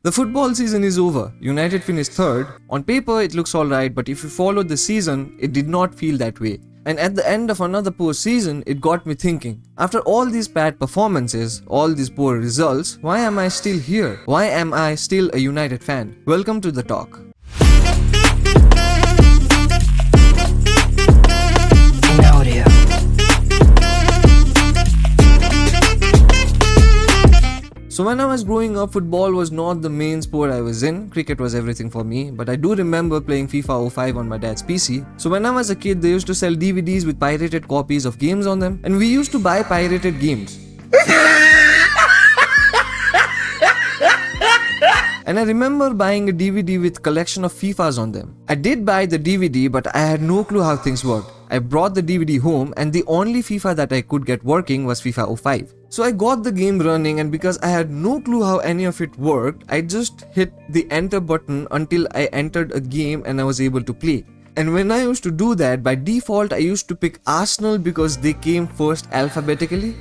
The football season is over. United finished third. On paper, it looks alright, but if you followed the season, it did not feel that way. And at the end of another poor season, it got me thinking. After all these bad performances, all these poor results, why am I still here? Why am I still a United fan? Welcome to the talk. So when I was growing up, football was not the main sport I was in. Cricket was everything for me, but I do remember playing FIFA 05 on my dad's PC. So when I was a kid, they used to sell DVDs with pirated copies of games on them, and we used to buy pirated games. And I remember buying a DVD with collection of FIFAs on them. I did buy the DVD, but I had no clue how things worked. I brought the DVD home and the only FIFA that I could get working was FIFA 05. So I got the game running, and because I had no clue how any of it worked, I just hit the enter button until I entered a game and I was able to play. And when I used to do that, by default I used to pick Arsenal because they came first alphabetically.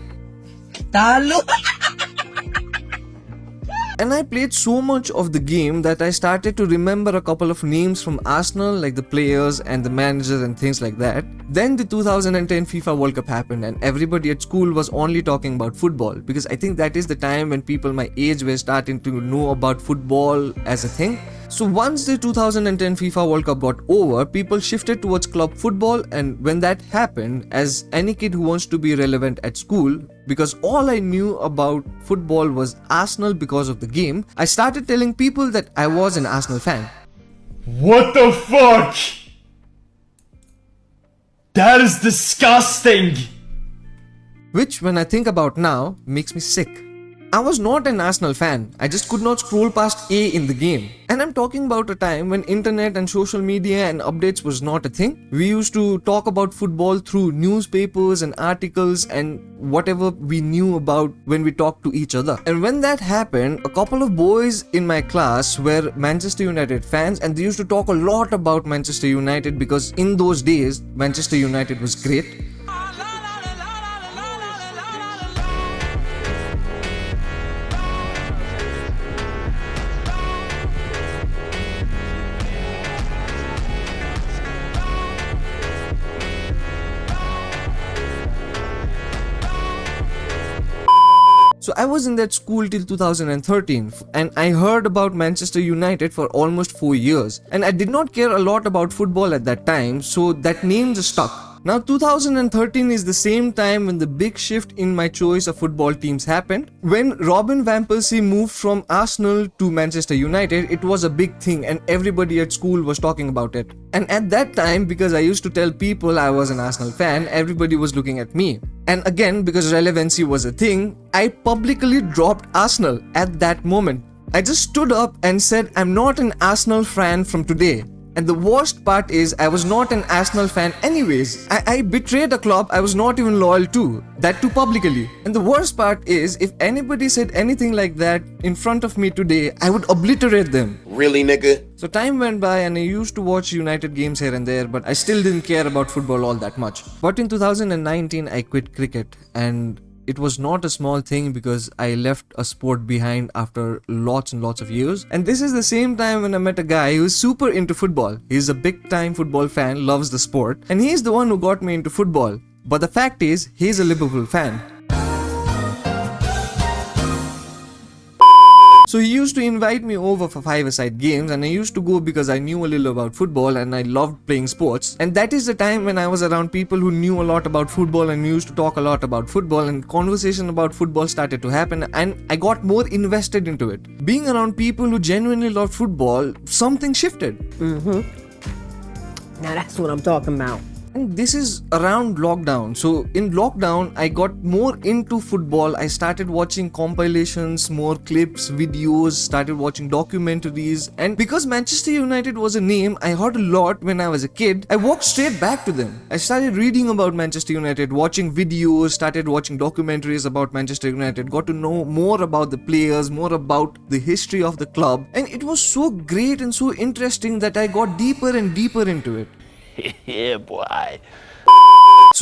And I played so much of the game that I started to remember a couple of names from Arsenal, like the players and the managers and things like that. Then the 2010 FIFA World Cup happened and everybody at school was only talking about football, because I think that is the time when people my age were starting to know about football as a thing. So once the 2010 FIFA World Cup got over, people shifted towards club football, and when that happened, as any kid who wants to be relevant at school, because all I knew about football was Arsenal because of the game, I started telling people that I was an Arsenal fan. What the fuck? That is disgusting! Which, when I think about now, makes me sick. I was not an Arsenal fan, I just could not scroll past A in the game. And I'm talking about a time when internet and social media and updates was not a thing. We used to talk about football through newspapers and articles and whatever we knew about when we talked to each other. And when that happened, a couple of boys in my class were Manchester United fans, and they used to talk a lot about Manchester United because in those days, Manchester United was great. So I was in that school till 2013 and I heard about Manchester United for almost 4 years, and I did not care a lot about football at that time, so that name just stuck. Now 2013 is the same time when the big shift in my choice of football teams happened. When Robin Van Persie moved from Arsenal to Manchester United, it was a big thing and everybody at school was talking about it. And at that time, because I used to tell people I was an Arsenal fan, everybody was looking at me. And again, because relevancy was a thing, I publicly dropped Arsenal at that moment. I just stood up and said, I'm not an Arsenal fan from today. And the worst part is, I was not an Arsenal fan anyways. I betrayed a club I was not even loyal to, that too publicly. And the worst part is, if anybody said anything like that in front of me today, I would obliterate them. Really, nigga? So time went by and I used to watch United games here and there, but I still didn't care about football all that much. But in 2019, I quit cricket, and it was not a small thing because I left a sport behind after lots and lots of years. And this is the same time when I met a guy who is super into football. He's a big time football fan, loves the sport, and he's the one who got me into football. But the fact is, he's a Liverpool fan. So he used to invite me over for 5-a-side games, and I used to go because I knew a little about football and I loved playing sports. And that is the time when I was around people who knew a lot about football and used to talk a lot about football, and conversation about football started to happen and I got more invested into it. Being around people who genuinely loved football, something shifted. Now that's what I'm talking about. And this is around lockdown. So in lockdown, I got more into football. I started watching compilations, more clips, videos, started watching documentaries. And because Manchester United was a name I heard a lot when I was a kid, I walked straight back to them. I started reading about Manchester United, watching videos, started watching documentaries about Manchester United, got to know more about the players, more about the history of the club. And it was so great and so interesting that I got deeper and deeper into it. Yeah, boy.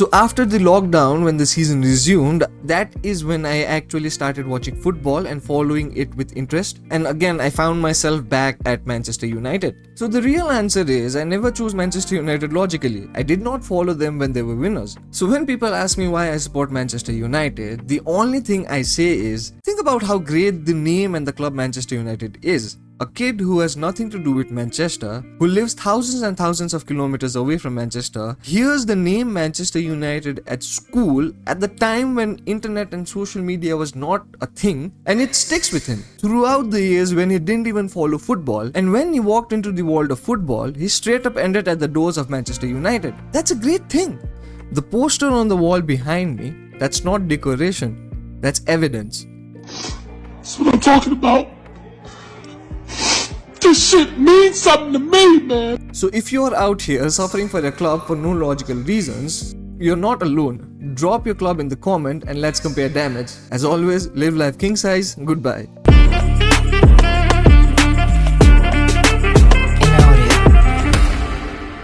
So after the lockdown, when the season resumed, that is when I actually started watching football and following it with interest. And again, I found myself back at Manchester United. So the real answer is, I never chose Manchester United logically. I did not follow them when they were winners. So when people ask me why I support Manchester United, the only thing I say is, think about how great the name and the club Manchester United is. A kid who has nothing to do with Manchester, who lives thousands and thousands of kilometers away from Manchester, hears the name Manchester United at school at the time when internet and social media was not a thing, and it sticks with him throughout the years when he didn't even follow football, and when he walked into the world of football, he straight up ended at the doors of Manchester United. That's a great thing. The poster on the wall behind me, that's not decoration, that's evidence. That's what I'm talking about. This shit means something to me, man. So if you're out here suffering for your club for no logical reasons, you're not alone. Drop your club in the comment and let's compare damage. As always, live life king size. Goodbye.